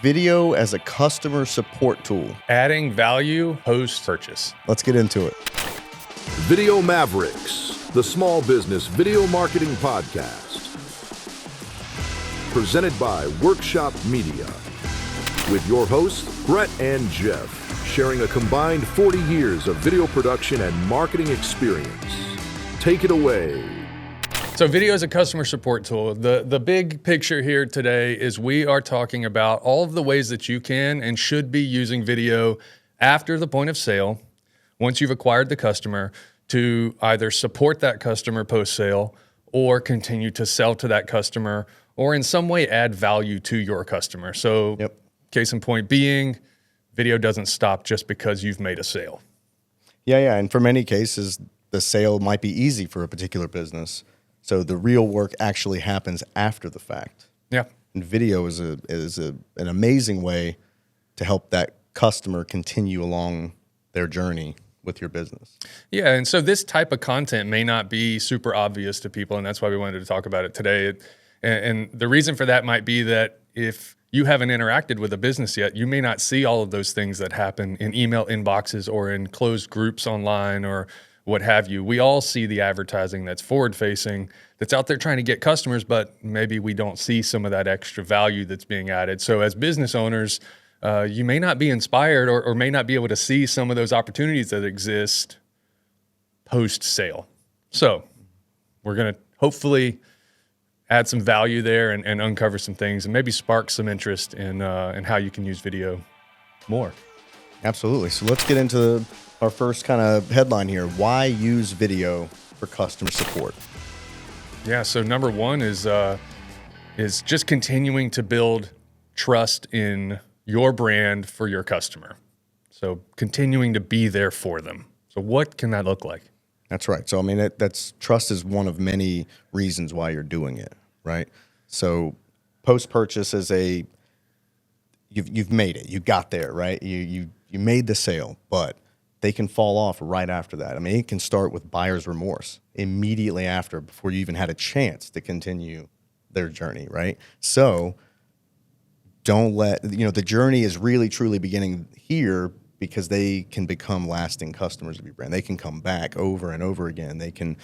Video as a customer support tool. Adding value post-purchase. Let's get into it. Video Mavericks, the small business video marketing podcast. Presented by Workshop Media. With your hosts, Brett and Jeff, sharing a combined 40 years of video production and marketing experience. Take it away. So video is a customer support tool. The big picture here today is we are talking about all of the ways that you can and should be using video after the point of sale, once you've acquired the customer, to either support that customer post-sale or continue to sell to that customer or in some way add value to your customer. So Case in point being, video doesn't stop just because you've made a sale. Yeah. And for many cases, the sale might be easy for a particular business. So the real work actually happens after the fact. Yeah. And video is an amazing way to help that customer continue along their journey with your business. Yeah, and so this type of content may not be super obvious to people, and that's why we wanted to talk about it today. And the reason for that might be that if you haven't interacted with a business yet, you may not see all of those things that happen in email inboxes or in closed groups online or what have you. We all see the advertising that's forward-facing, that's out there trying to get customers, but maybe we don't see some of that extra value that's being added. So as business owners, you may not be inspired or may not be able to see some of those opportunities that exist post-sale. So we're going to hopefully add some value there and uncover some things and maybe spark some interest in how you can use video more. Absolutely. So let's get into our first kind of headline here. Why use video for customer support? Yeah, so number one is just continuing to build trust in your brand for your customer. So continuing to be there for them. So what can that look like? That's right. So I mean, that's trust is one of many reasons why you're doing it, right? So post-purchase is you've made it. You got there, right? You made the sale, but they can fall off right after that. I mean, it can start with buyer's remorse immediately after, before you even had a chance to continue their journey, right? So don't let, the journey is really truly beginning here because they can become lasting customers of your brand. They can come back over and over again. They can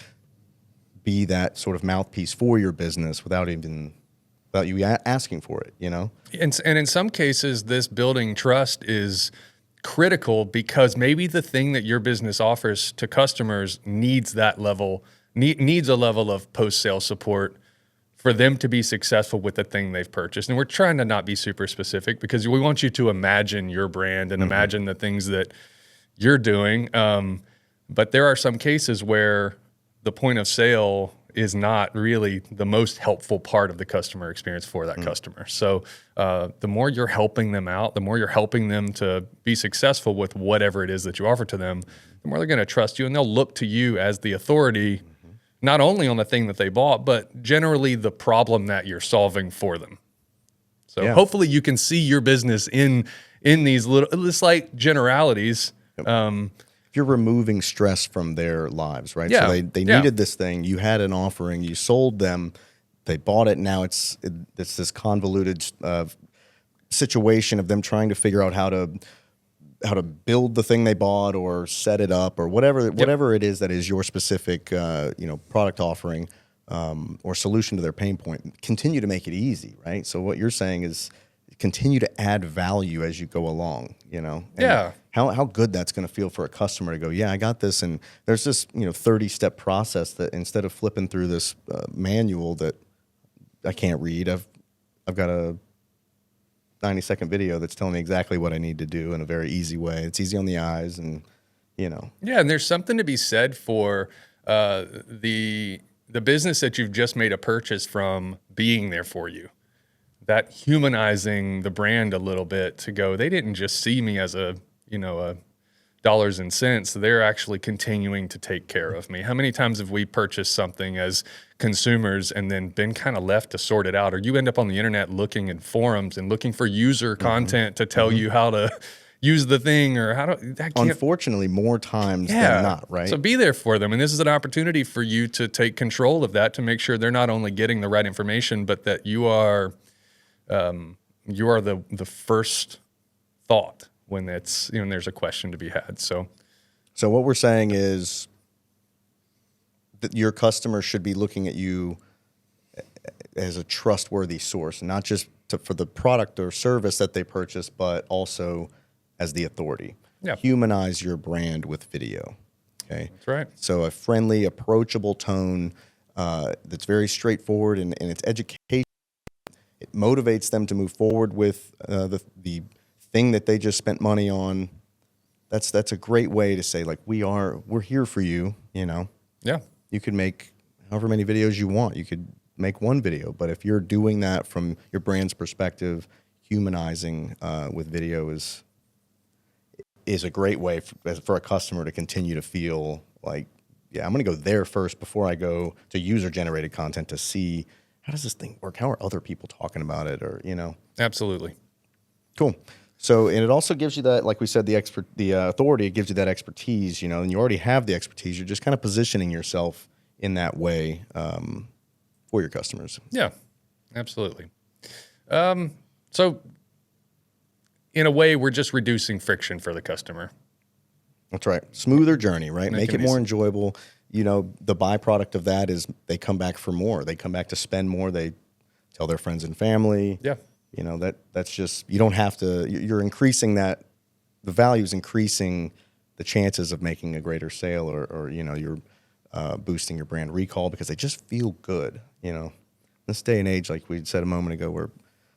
be that sort of mouthpiece for your business without you asking for it, And in some cases, this building trust is critical because maybe the thing that your business offers to customers needs a level of post-sale support for them to be successful with the thing they've purchased. And we're trying to not be super specific because we want you to imagine your brand and imagine the things that you're doing. But there are some cases where the point of sale is not really the most helpful part of the customer experience for that customer. So the more you're helping them out, the more you're helping them to be successful with whatever it is that you offer to them, the more they're going to trust you and they'll look to you as the authority, not only on the thing that they bought, but generally the problem that you're solving for them. So hopefully you can see your business in these it's like generalities. You're removing stress from their lives, right? Yeah. So they needed this thing. You had an offering. You sold them. They bought it. Now it's this convoluted situation of them trying to figure out how to build the thing they bought or set it up or whatever it is that is your specific product offering or solution to their pain point. Continue to make it easy, right? So what you're saying is continue to add value as you go along, And how good that's going to feel for a customer to go, yeah, I got this. And there's this, 30-step process that instead of flipping through this manual that I can't read, I've got a 90-second video that's telling me exactly what I need to do in a very easy way. It's easy on the eyes and, Yeah, and there's something to be said for the business that you've just made a purchase from being there for you. That humanizing the brand a little bit to go, they didn't just see me as a dollars and cents. They're actually continuing to take care of me. How many times have we purchased something as consumers and then been kind of left to sort it out? Or you end up on the internet looking in forums and looking for user content to tell you how to use the thing or how to... Unfortunately, more times than not, right? So be there for them. And this is an opportunity for you to take control of that, to make sure they're not only getting the right information, but that you are you are the first thought when it's, you know, there's a question to be had. So what we're saying is that your customer should be looking at you as a trustworthy source, not just for the product or service that they purchase, but also as the authority. Yeah. Humanize your brand with video. Okay. that's right. So a friendly, approachable tone that's very straightforward and its education. It motivates them to move forward with the thing that they just spent money on. That's a great way to say, like, we're here for you. You know, Yeah. you could make however many videos you want. You could make one video, but if you're doing that from your brand's perspective, humanizing with video is a great way for a customer to continue to feel like, yeah, I'm going to go there first before I go to user-generated content to see, how does this thing work? How are other people talking about it? Or, you know. Absolutely. Cool. So, and it also gives you that, like we said, the authority, it gives you that expertise, you know, and you already have the expertise. You're just kind of positioning yourself in that way for your customers. Yeah, absolutely. So in a way, we're just reducing friction for the customer. That's right. Smoother journey, right? Make it more easy. enjoyable. You know, the byproduct of that is they come back for more. They come back to spend more. They tell their friends and family. Yeah. You know, that's just, you don't have to, you're increasing that, the value is increasing the chances of making a greater sale or you know, you're boosting your brand recall because they just feel good, you know. This day and age, like we said a moment ago, where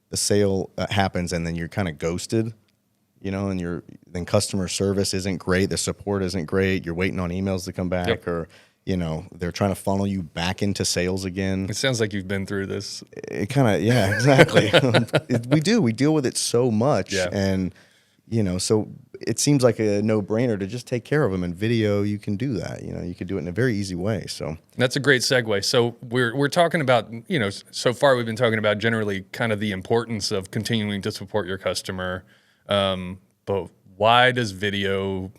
the sale happens and then you're kind of ghosted, you know, and then customer service isn't great, the support isn't great, you're waiting on emails to come back, Yep. or, you know, they're trying to funnel you back into sales again. It sounds like you've been through this. It kind of, yeah, exactly. We deal with it so much. Yeah. And, you know, so it seems like a no-brainer to just take care of them. And video, you can do that. You know, you can do it in a very easy way. So That's a great segue. So we're talking about, you know, so far we've been talking about generally kind of the importance of continuing to support your customer. But why does video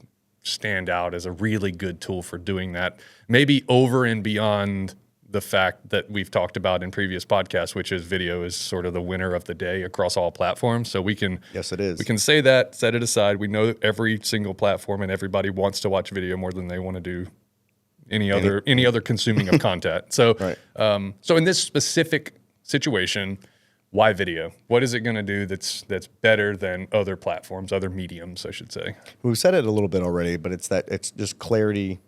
stand out as a really good tool for doing that? Maybe over and beyond the fact that we've talked about in previous podcasts, which is video is sort of the winner of the day across all platforms. So we can, yes, it is. we can say that, set it aside. We know that every single platform and everybody wants to watch video more than they want to do any other consuming of content. So, Right. So in this specific situation, why video? What is it going to do that's better than other platforms, other mediums, I should say? We've said it a little bit already, but it's just clarity,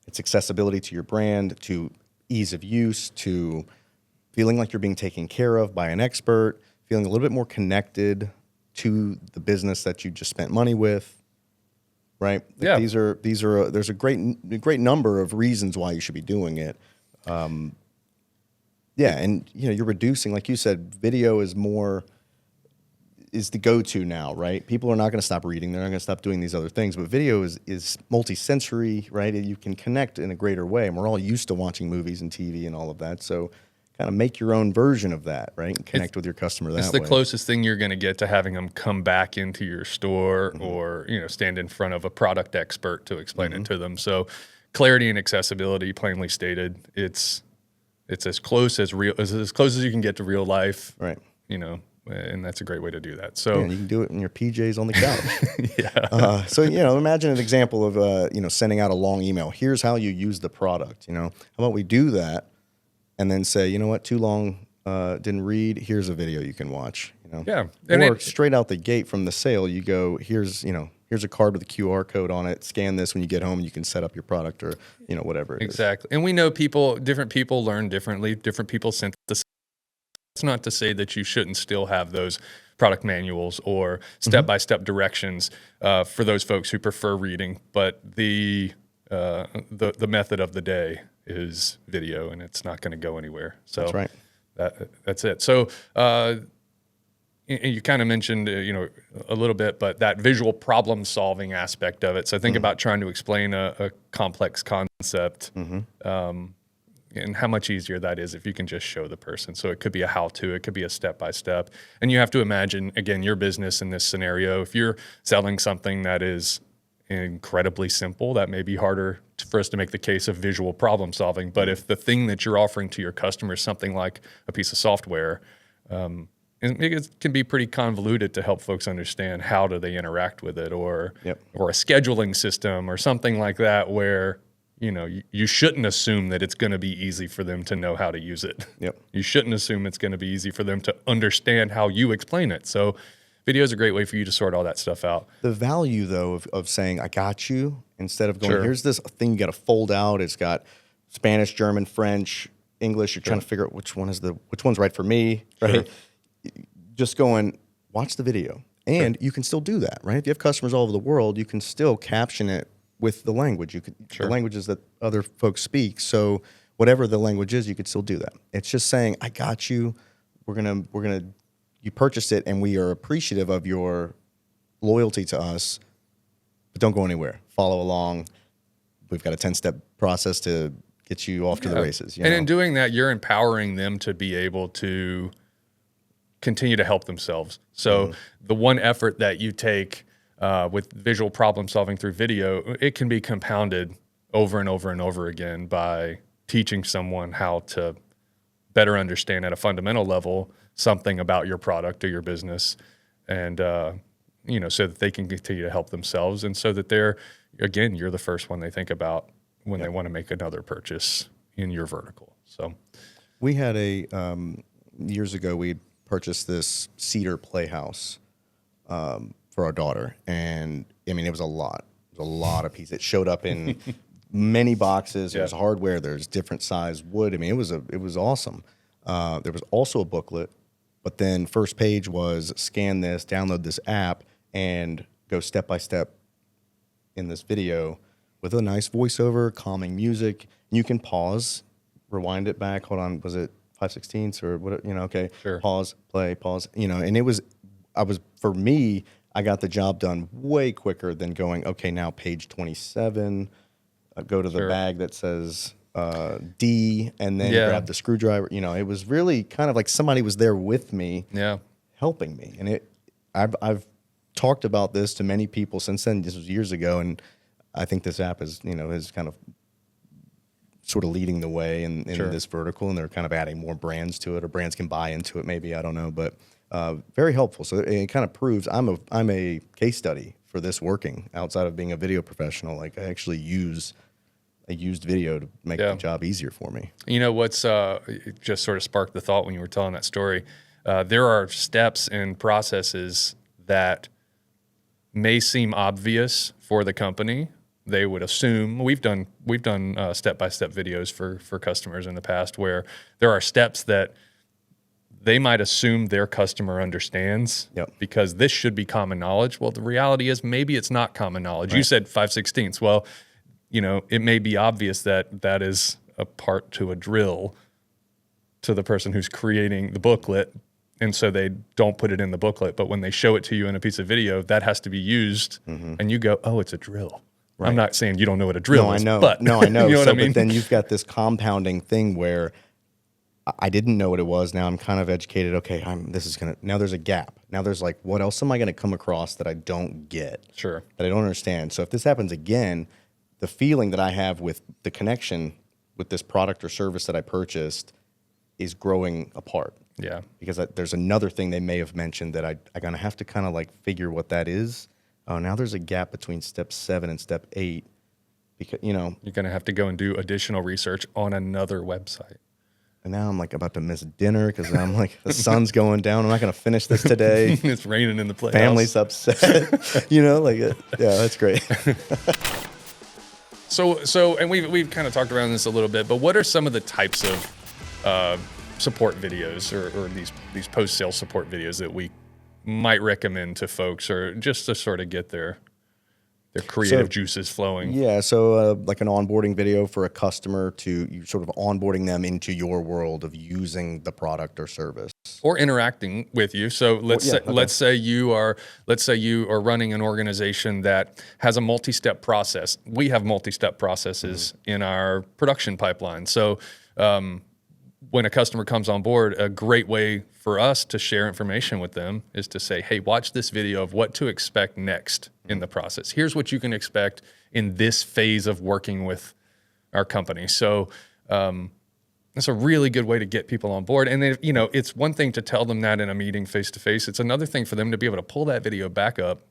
it's accessibility to your brand, to ease of use, to feeling like you're being taken care of by an expert, feeling a little bit more connected to the business that you just spent money with, right? Like Yeah. These are there's a great number of reasons why you should be doing it. Yeah, and you know, you're reducing, like you said, video is the go-to now, right? People are not going to stop reading. They're not going to stop doing these other things. But video is multi-sensory, right? You can connect in a greater way. And we're all used to watching movies and TV and all of that. So kind of make your own version of that, right? And connect with your customer that way. It's the closest thing you're going to get to having them come back into your store or, you know, stand in front of a product expert to explain it to them. So clarity and accessibility, plainly stated, it's as close as close as you can get to real life. Right. You know, and that's a great way to do that. So And you can do it in your PJs on the couch. yeah. So, you know, imagine an example of, you know, sending out a long email. Here's how you use the product, you know. How about we do that and then say, you know what, too long, didn't read. Here's a video you can watch, you know. Yeah. And Or straight out the gate from the sale, you go, here's a card with a QR code on it. Scan this when you get home and you can set up your product or, you know, whatever it is. Exactly. And we know different people learn differently. Different people synthesize. It's not to say that you shouldn't still have those product manuals or step-by-step directions for those folks who prefer reading. But the method of the day is video, and it's not going to go anywhere. So That's right. That's it. So you kind of mentioned, you know, a little bit, but that visual problem-solving aspect of it. So think about trying to explain a complex concept. And how much easier that is if you can just show the person. So it could be a how-to, it could be a step-by-step. And you have to imagine, again, your business in this scenario. If you're selling something that is incredibly simple, that may be harder for us to make the case of visual problem-solving. But if the thing that you're offering to your customer is something like a piece of software, and it can be pretty convoluted to help folks understand how do they interact with it, or or a scheduling system or something like that, where you shouldn't assume that it's going to be easy for them to know how to use it. You shouldn't assume it's going to be easy for them to understand how you explain it. So video is a great way for you to sort all that stuff out. The value, though, of saying I got you, instead of going, here's this thing you got to fold out. It's got Spanish, German, French, English. You're trying to figure out which one's right for me, right? Just going, watch the video. And you can still do that, right? If you have customers all over the world, you can still caption it with the language. You could the languages that other folks speak. So whatever the language is, you could still do that. It's just saying, I got you. You purchased it, and we are appreciative of your loyalty to us, but don't go anywhere. Follow along. We've got a 10-step process to get you off to the races. In doing that, you're empowering them to be able to continue to help themselves. So the one effort that you take with visual problem solving through video, it can be compounded over and over and over again by teaching someone how to better understand at a fundamental level something about your product or your business, and so that they can continue to help themselves, and so that you're the first one they think about when they want to make another purchase in your vertical. So we had years ago, we purchased this cedar playhouse for our daughter, and I mean, it was a lot of pieces. It showed up in many boxes. There's hardware, there's different size wood. I mean, it was awesome. There was also a booklet, but then first page was scan this, download this app, and go step by step in this video with a nice voiceover, calming music. You can pause, rewind it back. Hold on, was it 5/16 or what? Okay, pause, play, pause. And for me, I got the job done way quicker than going, okay, now page 27, go to the bag that says D, and then grab the screwdriver. It was really kind of like somebody was there with me, helping me. And I've talked about this to many people since then. This was years ago, and I think this app is kind of sort of leading the way in this vertical, and they're kind of adding more brands to it, or brands can buy into it. Maybe, I don't know, but very helpful. So it kind of proves I'm a case study for this working outside of being a video professional. Like, I actually used video to make the job easier for me. What's it just sort of sparked the thought when you were telling that story. There are steps and processes that may seem obvious for the company. They would assume we've done step-by-step videos for customers in the past, where there are steps that they might assume their customer understands because this should be common knowledge. Well, the reality is maybe it's not common knowledge. Right. You said 5/16. Well, it may be obvious that is a part to a drill to the person who's creating the booklet, and so they don't put it in the booklet. But when they show it to you in a piece of video, that has to be used, and you go, oh, it's a drill. Right. I'm not saying you don't know what a drill is. But no, I know. You know what I mean? But then you've got this compounding thing where I didn't know what it was. Now I'm kind of educated. Okay, now there's a gap. Now there's like, what else am I going to come across that I don't get? Sure. That I don't understand. So if this happens again, the feeling that I have with the connection with this product or service that I purchased is growing apart. Yeah. Because there's another thing they may have mentioned that I'm going to have to kind of like figure what that is. Oh, now there's a gap between step 7 and step 8. Because, you're going to have to go and do additional research on another website. And now I'm like about to miss dinner because I'm like, the sun's going down. I'm not going to finish this today. It's raining in the playhouse. Family's upset. That's great. So, and we've kind of talked around this a little bit, but what are some of the types of support videos or these post-sale support videos that we might recommend to folks, or just to sort of get their creative juices flowing? Yeah, so like an onboarding video for a customer you sort of onboarding them into your world of using the product or service, or interacting with you. So let's say you are running an organization that has a multi-step process. We have multi-step processes in our production pipeline. So when a customer comes on board, a great way for us to share information with them is to say, hey, watch this video of what to expect next in the process. Here's what you can expect in this phase of working with our company. So, That's a really good way to get people on board. And then, it's one thing to tell them that in a meeting face to face. It's another thing for them to be able to pull that video back up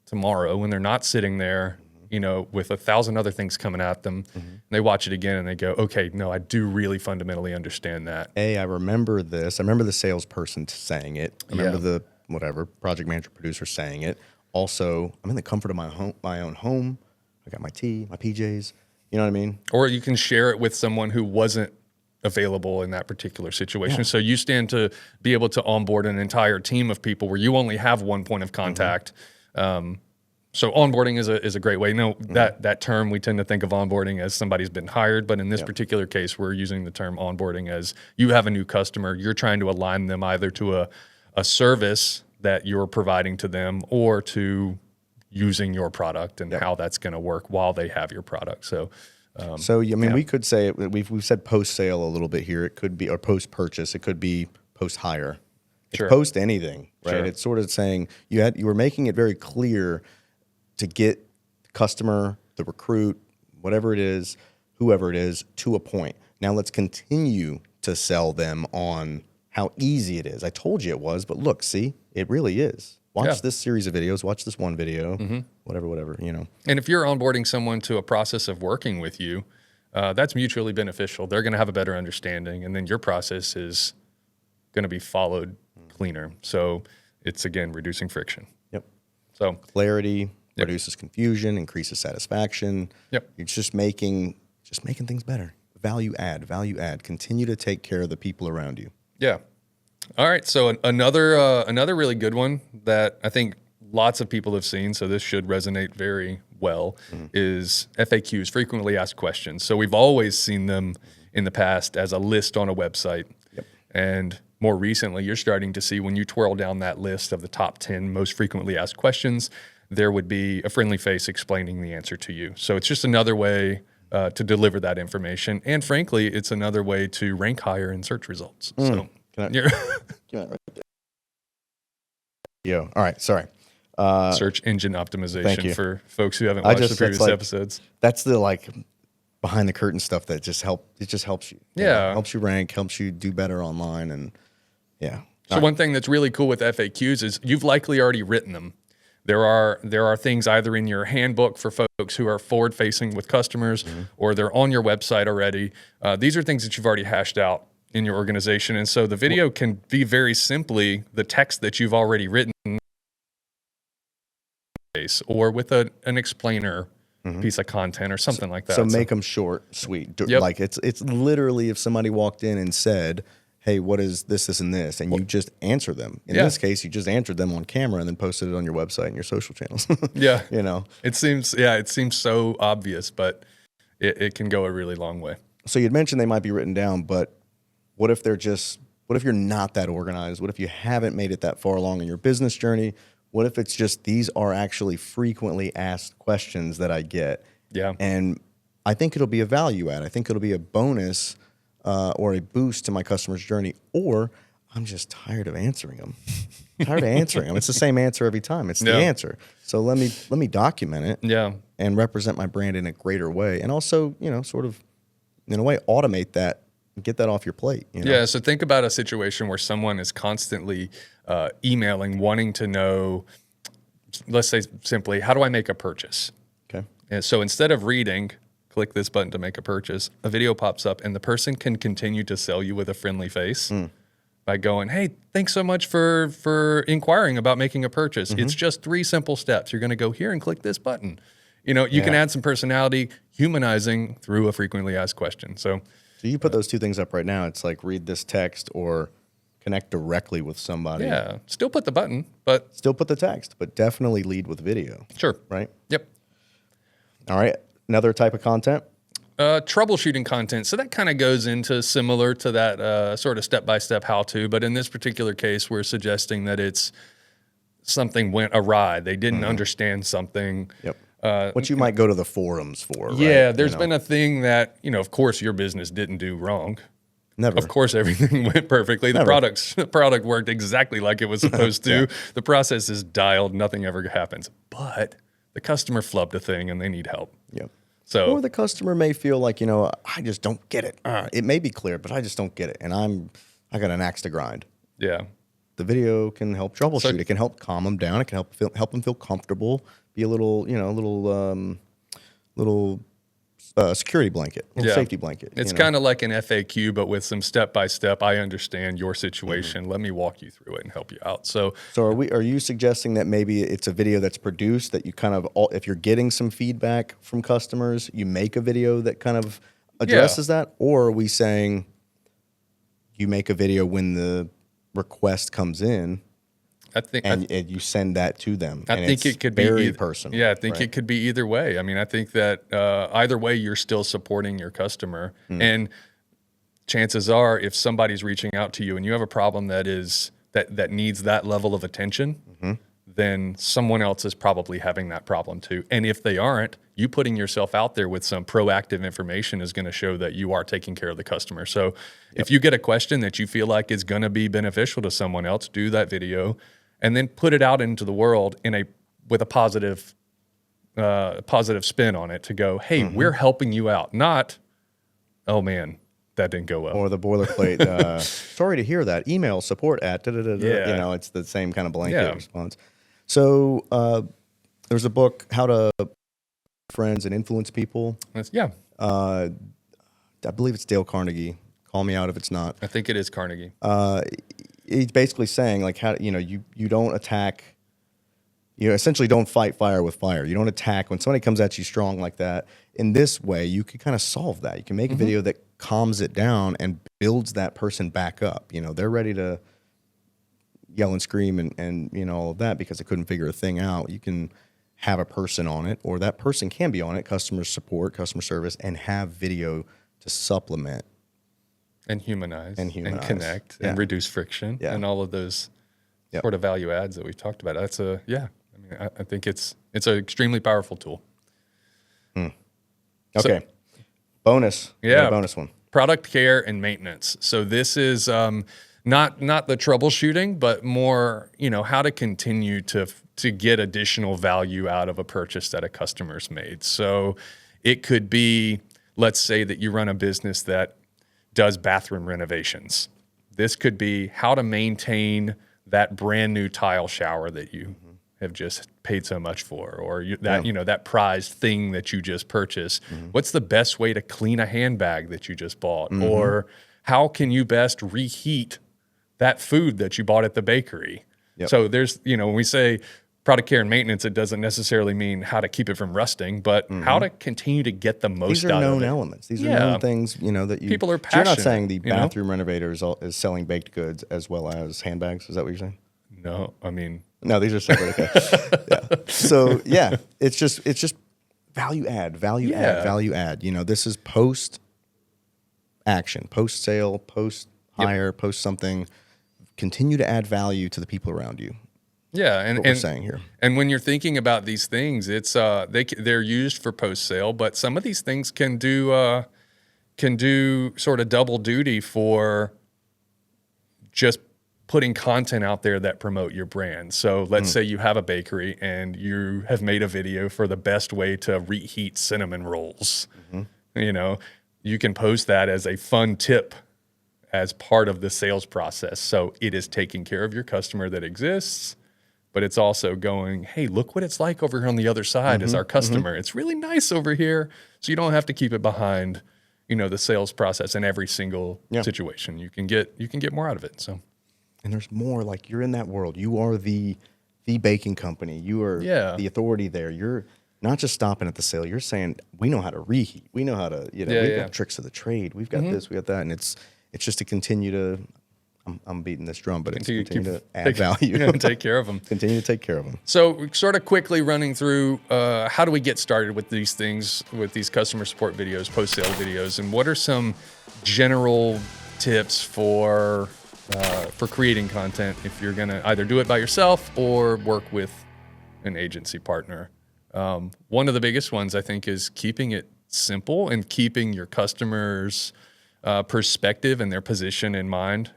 tomorrow when they're not sitting there, with 1,000 other things coming at them. And they watch it again and they go, okay, no, I do really fundamentally understand that. I remember this. I remember the salesperson saying it. I remember the project manager, producer saying it. Also, I'm in the comfort of my own home. I got my tea, my PJs. You know what I mean? Or you can share it with someone who wasn't available in that particular situation. Yeah. So you stand to be able to onboard an entire team of people where you only have one point of contact. So onboarding is a great way. That term, we tend to think of onboarding as somebody's been hired, but in this particular case, we're using the term onboarding as you have a new customer. You're trying to align them either to a service that you're providing to them or to using your product and how that's going to work while they have your product. So, we could say we've said post sale a little bit here. It could be or post purchase. It could be post hire. Sure. Post anything, right? Sure. It's sort of saying you were making it very clear to get the customer, the recruit, whatever it is, whoever it is, to a point. Now let's continue to sell them on how easy it is. I told you it was, but look, see, it really is. Watch this series of videos, watch this one video, whatever, And if you're onboarding someone to a process of working with you, that's mutually beneficial. They're going to have a better understanding, and then your process is going to be followed cleaner. So it's, again, reducing friction. Yep. So clarity reduces confusion, increases satisfaction. Yep. You're just making things better. Value add. Continue to take care of the people around you. Yeah. All right. So another really good one that I think lots of people have seen, so this should resonate very well, is FAQs, frequently asked questions. So we've always seen them in the past as a list on a website. Yep. And more recently, you're starting to see when you twirl down that list of the top 10 most frequently asked questions, there would be a friendly face explaining the answer to you. So it's just another way to deliver that information. And frankly, it's another way to rank higher in search results. So All right. Sorry. Search engine optimization for folks who haven't watched the previous episodes. That's the behind the curtain stuff that just helps you. Yeah. Helps you rank, helps you do better online. And So one thing that's really cool with FAQs is you've likely already written them. There are things either in your handbook for folks who are forward-facing with customers, or they're on your website already. These are things that you've already hashed out in your organization, and so the video can be very simply the text that you've already written, or with an explainer piece of content or something like that. So make them short, sweet. Like it's literally if somebody walked in and said, hey, what is this, and this? And you just answer them. In this case, you just answered them on camera and then posted it on your website and your social channels. It seems so obvious, but it can go a really long way. So you'd mentioned they might be written down, but what if you're not that organized? What if you haven't made it that far along in your business journey? What if it's just, these are actually frequently asked questions that I get? Yeah. And I think it'll be a value add. I think it'll be a bonus or a boost to my customer's journey, or I'm just tired of answering them. It's the same answer every time. It's the answer. So let me document it. Yeah. And represent my brand in a greater way, and also sort of in a way automate that, and get that off your plate. Yeah. So think about a situation where someone is constantly emailing, wanting to know, let's say simply, how do I make a purchase? Okay. And so instead of reading, click this button to make a purchase, a video pops up and the person can continue to sell you with a friendly face by going, hey, thanks so much for inquiring about making a purchase. It's just 3 simple steps. You're going to go here and click this button. You can add some personality, humanizing through a frequently asked question. So you put those 2 things up right now. It's like read this text or connect directly with somebody. Yeah, still put the button, but still put the text, but definitely lead with video. Sure. Right? Yep. All right. Another type of content? Troubleshooting content. So that kind of goes into similar to that sort of step-by-step how-to, but in this particular case, we're suggesting that it's something went awry. They didn't understand something. Yep. What you might go to the forums for, right? Yeah, there's been a thing that, of course your business didn't do wrong. Never. Of course, everything went perfectly. The product worked exactly like it was supposed to. The process is dialed. Nothing ever happens. But the customer flubbed a thing and they need help. Yep. So Or the customer may feel like, I just don't get it. It may be clear, but I just don't get it. And I got an axe to grind. yeah. The video can help troubleshoot. So- It can help calm them down. It can help them feel comfortable, be a little, little security blanket, little safety blanket. It's kind of like an FAQ, but with some step-by-step, I understand your situation. Let me walk you through it and help you out. So Are you suggesting that maybe it's a video that's produced that you kind of, if you're getting some feedback from customers, you make a video that kind of addresses that? Or are we saying you make a video when the request comes in I think and you send that to them? I think it could be very either, personal. Yeah, I think right? it could be either way. I mean, I think that either way, you're still supporting your customer. And chances are, if somebody's reaching out to you and you have a problem that needs that level of attention, then someone else is probably having that problem too. And if they aren't, you putting yourself out there with some proactive information is going to show that you are taking care of the customer. So if you get a question that you feel like is going to be beneficial to someone else, do that video and then put it out into the world with a positive spin on it to go, hey, we're helping you out. Not, oh man, that didn't go well. Or the boilerplate, sorry to hear that. Email support at, Yeah. it's the same kind of blanket Yeah. response. So there's a book, How to Friends and Influence People. Yeah, I believe it's Dale Carnegie. Call me out if it's not. I think it is Carnegie. He's basically saying like how you don't attack, essentially don't fight fire with fire. You don't attack when somebody comes at you strong like that. In this way, you can kind of solve that. You can make a video that calms it down and builds that person back up. They're ready to yell and scream and all of that because they couldn't figure a thing out. You can have a person on it, or that person can be on it, customer support, customer service, and have video to supplement. And humanize and humanize. connect Yeah. and reduce friction Yeah. and all of those Yep. sort of value adds that we've talked about. That's I mean, I think it's an extremely powerful tool. Okay. Bonus. We got Yeah. a bonus one. Product care and maintenance. So this is not the troubleshooting, but more, how to continue to get additional value out of a purchase that a customer's made. So it could be, let's say that you run a business that does bathroom renovations. This could be how to maintain that brand new tile shower that you have just paid so much for, or that prized thing that you just purchased. What's the best way to clean a handbag that you just bought? Or how can you best reheat that food that you bought at the bakery? Yep. So there's, when we say product care and maintenance, it doesn't necessarily mean how to keep it from rusting, but how to continue to get the most These are out of known it. elements. These are Yeah. known things, that you... People are So you're not passionate, saying the you know? bathroom renovator is selling baked goods as well as handbags? Is that what you're saying? No, I mean, No, these are separate. Okay. Yeah. So, yeah, it's just value add. This is post-action, post-sale, post-hire, post-something. Continue to add value to the people around you. yeah, and What we're saying here. And when you're thinking about these things, it's they're used for post sale, but some of these things can do sort of double duty for just putting content out there that promote your brand. So let's say you have a bakery and you have made a video for the best way to reheat cinnamon rolls. You can post that as a fun tip as part of the sales process. So it is taking care of your customer that exists, but it's also going, hey, look what it's like over here on the other side as our customer. It's really nice over here. So you don't have to keep it behind, the sales process in every single situation. You can get more out of it. So, And there's more. Like, you're in that world. You are the baking company. You are the authority there. You're not just stopping at the sale. You're saying, we know how to reheat. We know how to, we've got tricks of the trade. We've got this, we got that. And it's just to continue to, I'm beating this drum, but it's continue to add value. Take care of them. Continue to take care of them. So sort of quickly running through, how do we get started with these things, with these customer support videos, post-sale videos, and what are some general tips for creating content if you're going to either do it by yourself or work with an agency partner? One of the biggest ones, I think, is keeping it simple and keeping your customers' perspective and their position in mind,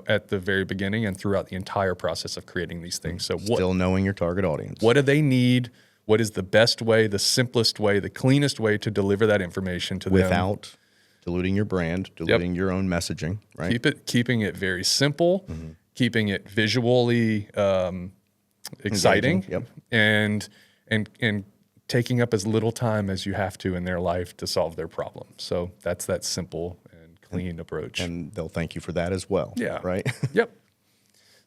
at the very beginning and throughout the entire process of creating these things. So Still knowing your target audience. what do they need? what is the best way, the simplest way, the cleanest way to deliver that information to them without diluting your brand, diluting your own messaging, right? Keeping it very simple, keeping it visually exciting, Engaging, and taking up as little time as you have to in their life to solve their problem. So that's that simple and clean approach. And they'll thank you for that as well. Yeah. Right. Yep.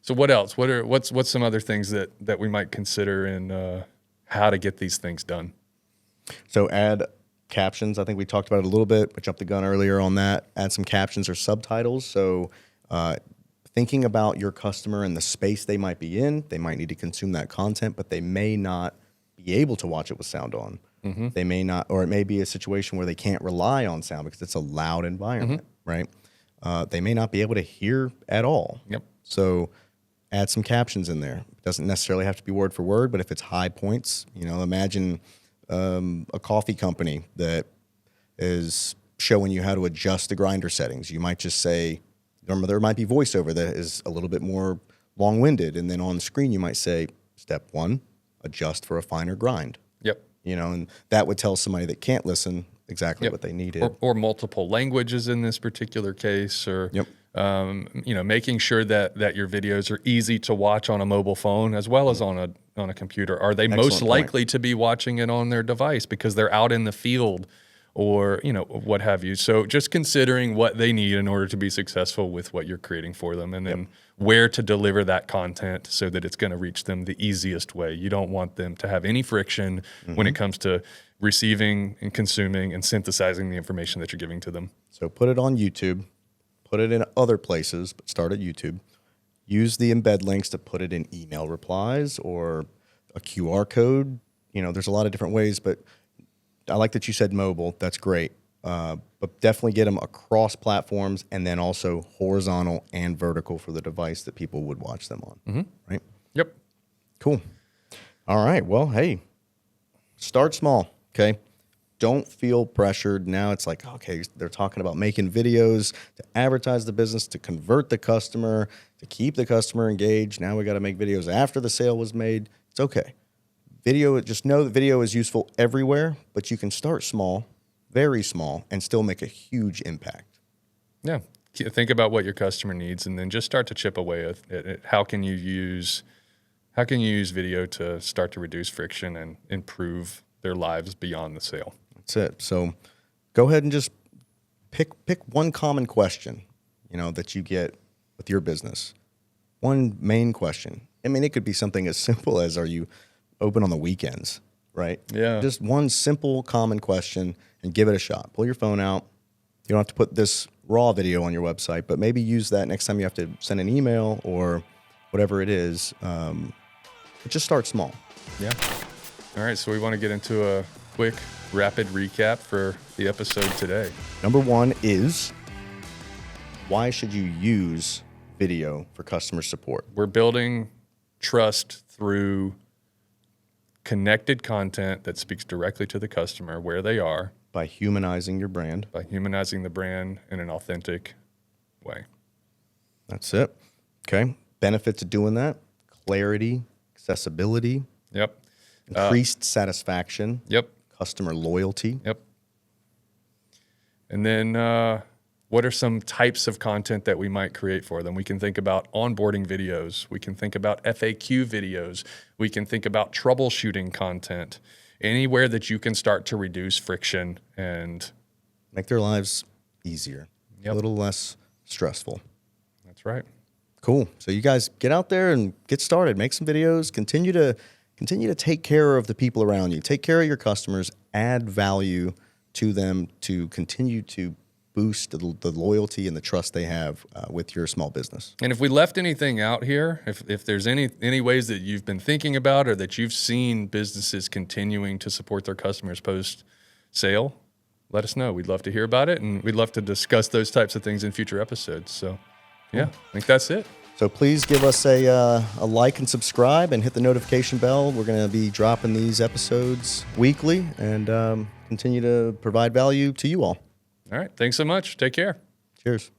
So what else? What's some other things that we might consider in how to get these things done? So add captions. I think we talked about it a little bit, but jumped the gun earlier on that. Add some captions or subtitles. So thinking about your customer and the space they might be in, they might need to consume that content, but they may not be able to watch it with sound on. They may not, or it may be a situation where they can't rely on sound because it's a loud environment, right? They may not be able to hear at all. Yep. So add some captions in there. It doesn't necessarily have to be word for word, but if it's high points, imagine a coffee company that is showing you how to adjust the grinder settings. You might just say, there might be voiceover that is a little bit more long-winded, and then on the screen you might say, step 1, adjust for a finer grind. Yep. And that would tell somebody that can't listen exactly what they needed. Or multiple languages in this particular case, or making sure that your videos are easy to watch on a mobile phone as well as on a computer. Are they most likely to be watching it on their device because they're out in the field or what have you? So just considering what they need in order to be successful with what you're creating for them, and then where to deliver that content so that it's going to reach them the easiest way. You don't want them to have any friction when it comes to receiving and consuming and synthesizing the information that you're giving to them. So put it on YouTube, put it in other places, but start at YouTube. Use the embed links to put it in email replies or a QR code. There's a lot of different ways, but I like that you said mobile. That's great. But definitely get them across platforms and then also horizontal and vertical for the device that people would watch them on. Right? Yep. Cool. All right. Well, hey, start small. Okay. Don't feel pressured. Now it's like, okay, they're talking about making videos to advertise the business, to convert the customer, to keep the customer engaged. Now we got to make videos after the sale was made. It's okay. Just know that video is useful everywhere, but you can start small, very small, and still make a huge impact. Yeah. Think about what your customer needs and then just start to chip away at it. How can you use video to start to reduce friction and improve their lives beyond the sale? That's it. So go ahead and just pick one common question, that you get with your business. One main question. I mean, it could be something as simple as, are you open on the weekends, right? Yeah. Just one simple common question and give it a shot. Pull your phone out. You don't have to put this raw video on your website, but maybe use that next time you have to send an email or whatever it is. But just start small. Yeah. All right. So we want to get into a quick, rapid recap for the episode today. Number 1 is, why should you use video for customer support? We're building trust through connected content that speaks directly to the customer where they are. By humanizing your brand. By humanizing the brand in an authentic way. That's it. Okay. Benefits of doing that: clarity, accessibility. Yep. Increased satisfaction. Yep. Customer loyalty. Yep. And then what are some types of content that we might create for them? We can think about onboarding videos. We can think about FAQ videos. We can think about troubleshooting content. Anywhere that you can start to reduce friction and make their lives easier, a little less stressful. That's right. Cool. So you guys get out there and get started. Make some videos. Continue to take care of the people around you. Take care of your customers. Add value to them to continue to boost the loyalty and the trust they have with your small business. And if we left anything out here, if there's any ways that you've been thinking about or that you've seen businesses continuing to support their customers post-sale, let us know. We'd love to hear about it, and we'd love to discuss those types of things in future episodes. So, yeah, I think that's it. So please give us a like and subscribe and hit the notification bell. We're going to be dropping these episodes weekly and continue to provide value to you all. All right. Thanks so much. Take care. Cheers.